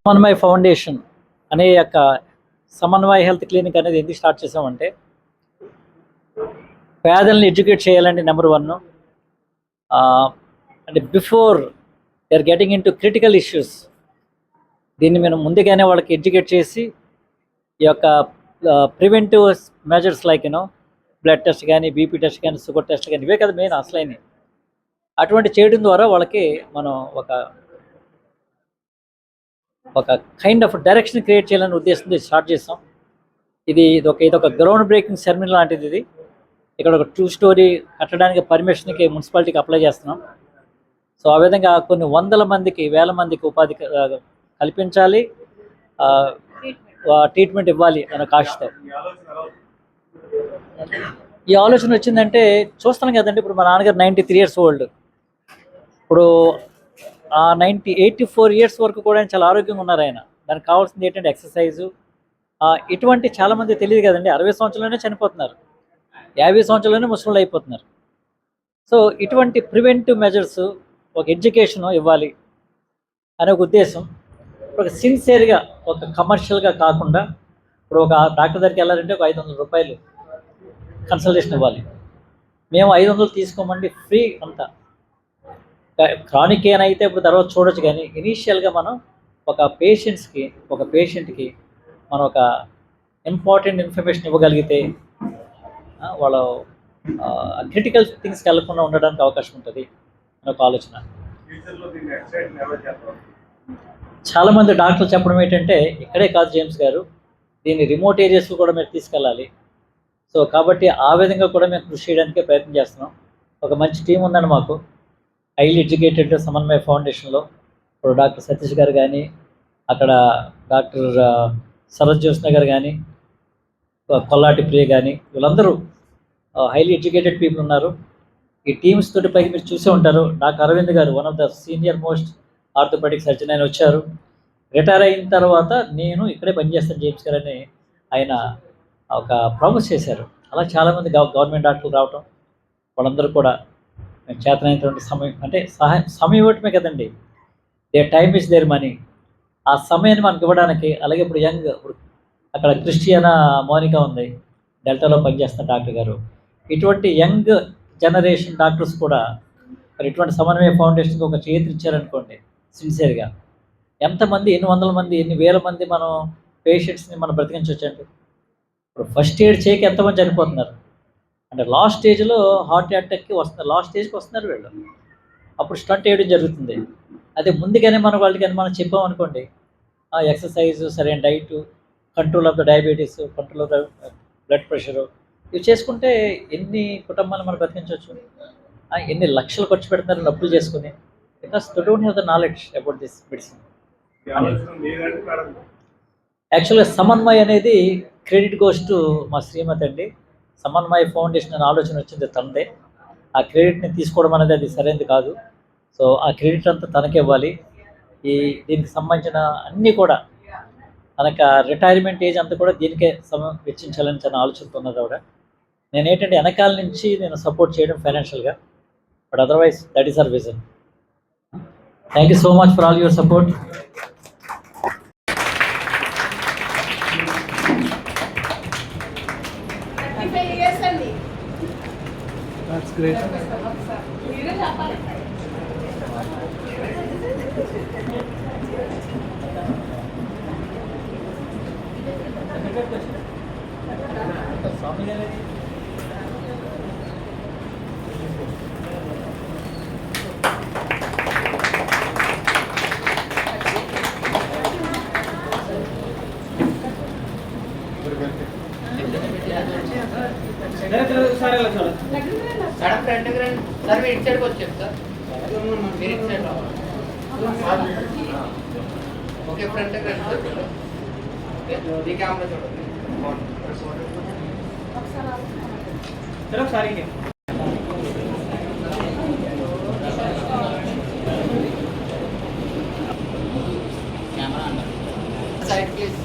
సమన్వయ ఫౌండేషన్ అనే యొక్క సమన్వయ హెల్త్ క్లినిక్ అనేది ఎందుకు స్టార్ట్ చేసామంటే పేదల్ని ఎడ్యుకేట్ చేయాలండి నెంబర్ వన్. అంటే before they are getting into critical issues దీన్ని మనం ముందుగానే వాళ్ళకి ఎడ్యుకేట్ చేసి ఈ యొక్క preventive measures like blood test కానీ, బీపీ టెస్ట్ కానీ, షుగర్ టెస్ట్ కానీ, ఇవే కదా మెయిన్ అసలైనవి. అటువంటి చేయడం ద్వారా వాళ్ళకి మనం ఒక కైండ్ ఆఫ్ డైరెక్షన్ క్రియేట్ చేయాలనే ఉద్దేశంతో స్టార్ట్ చేస్తాం. ఇదొక గ్రౌండ్ బ్రేకింగ్ సెరమనీ లాంటిది. ఇది ఇక్కడ ఒక 2 స్టోరీ కట్టడానికి పర్మిషన్కి మున్సిపాలిటీకి అప్లై చేస్తున్నాం. సో ఆ విధంగా కొన్ని వందల మందికి, వేల మందికి ఉపాధి కల్పించాలి, ట్రీట్మెంట్ ఇవ్వాలి అనే కాశతో ఈ ఆలోచన వచ్చిందంటే చూస్తున్నాం కదండి. ఇప్పుడు మా నాన్నగారు 93 years ఓల్డ్. ఇప్పుడు 84 years వరకు కూడా ఆయన చాలా ఆరోగ్యంగా ఉన్నారు. ఆయన దానికి కావాల్సింది ఏంటంటే ఎక్సర్సైజు. ఇటువంటి చాలామంది తెలియదు కదండి. 60 సంవత్సరాలలోనే చనిపోతున్నారు, 50 సంవత్సరాలలోనే ముసలు అయిపోతున్నారు. సో ఇటువంటి ప్రివెంటివ్ మెజర్స్, ఒక ఎడ్యుకేషన్ ఇవ్వాలి అనే ఒక ఉద్దేశం. ఒక సిన్సియర్గా, ఒక కమర్షియల్గా కాకుండా, ఇప్పుడు ఒక డాక్టర్ దగ్గరికి వెళ్ళాలంటే ఒక 500 రూపాయలు కన్సల్టేషన్ ఇవ్వాలి. మేము 500 తీసుకోమండి, ఫ్రీ అంతా. క్రానిక్ ఏనైతే ఇప్పుడు తర్వాత చూడొచ్చు, కానీ ఇనీషియల్గా మనం ఒక పేషెంట్కి మనం ఒక ఇంపార్టెంట్ ఇన్ఫర్మేషన్ ఇవ్వగలిగితే వాళ్ళు క్రిటికల్ థింగ్స్కి వెళ్లకుండా ఉండడానికి అవకాశం ఉంటుంది అని ఒక ఆలోచన. చాలామంది డాక్టర్లు చెప్పడం ఏంటంటే ఇక్కడే కాదు జేమ్స్ గారు, దీన్ని రిమోట్ ఏరియాస్లో కూడా మీరు తీసుకెళ్ళాలి. సో కాబట్టి ఆ విధంగా కూడా మేము కృషి చేయడానికే ప్రయత్నం చేస్తున్నాం. ఒక మంచి టీం ఉందండి మాకు, హైలీ ఎడ్యుకేటెడ్ సమన్వయ ఫౌండేషన్లో. ఇప్పుడు డాక్టర్ సతీష్ గారు కానీ, అక్కడ డాక్టర్ సరోజ్ జ్యోత్స్న గారు కానీ, కొల్లాటి ప్రియ కానీ, వీళ్ళందరూ హైలీ ఎడ్యుకేటెడ్ పీపుల్ ఉన్నారు. ఈ టీమ్స్ తోటి పైకి మీరు చూసే ఉంటారు. డాక్టర్ అరవింద్ గారు, one of the senior most orthopaedic surgeon, ఆయన వచ్చారు. రిటైర్ అయిన తర్వాత నేను ఇక్కడే పనిచేస్తాను జేమ్స్ గారు అని ఆయన ఒక ప్రామిస్ చేశారు. అలా చాలామంది గవర్నమెంట్ డాక్టర్లు రావటం, వాళ్ళందరూ కూడా చేతనైనటువంటి సమయం, అంటే సమయం ఇవ్వటమే కదండి, their time is their money. ఆ సమయాన్ని మనకి ఇవ్వడానికి. అలాగే ఇప్పుడు ఇప్పుడు అక్కడ క్రిస్టియానా మోనికా ఉంది, డెల్టాలో పనిచేస్తున్న డాక్టర్ గారు. ఇటువంటి యంగ్ జనరేషన్ డాక్టర్స్ కూడా మరి ఇటువంటి సమన్వయ ఫౌండేషన్కి ఒక చేతి ఇచ్చారనుకోండి సిన్సియర్గా, ఎంతమంది, ఎన్ని వందల మంది, ఎన్ని వేల మంది మనం పేషెంట్స్ని మనం బ్రతికించవచ్చండి. ఇప్పుడు ఫస్ట్ ఎయిడ్ చేయక ఎంతమంది చనిపోతున్నారు అంటే లాస్ట్ స్టేజ్లో హార్ట్ అటాక్కి వస్తున్నారు, లాస్ట్ స్టేజ్కి వస్తున్నారు వీళ్ళు. అప్పుడు స్టంట్ వేయడం జరుగుతుంది. అదే ముందుగానే మనం చెప్పామనుకోండి, ఎక్సర్సైజ్, సరైన diet, control of the diabetes, control of the blood pressure, ఇవి చేసుకుంటే ఎన్ని కుటుంబాలు మనం బ్రతికించవచ్చు. ఎన్ని లక్షలు ఖర్చు పెడుతున్నారు నొప్పులు చేసుకుని, because they don't have the knowledge about this medicine. యాక్చువల్గా సమన్వయ్ అనేది క్రెడిట్ గోస్ టు మా శ్రీమతి అండి. సమన్వయ ఫౌండేషన్ అనే ఆలోచన వచ్చింది తనదే. ఆ క్రెడిట్ని తీసుకోవడం అనేది అది సరైనది కాదు. సో ఆ క్రెడిట్ అంతా తనకే ఇవ్వాలి. దీనికి సంబంధించిన అన్నీ కూడా తనకు రిటైర్మెంట్ ఏజ్ అంతా కూడా దీనికే వెచ్చించాలని చాలా ఆలోచనతో ఉన్నది ఆవిడ. నేనేంటంటే వెనకాల నుంచి నేను సపోర్ట్ చేయడం ఫైనాన్షియల్గా, but otherwise that is our vision. Thank you so much for all your support. That's great. Madam front grand sir మీరు ఇటు సైడ్కి వచ్చారు సార్, మీరు ఇటు సైడ్ రావాలి. ఓకే ఫ్రంట్ గ్రాండ్ సార్, ఈ కెమెరా చూడండి ఒకసారి. Side please.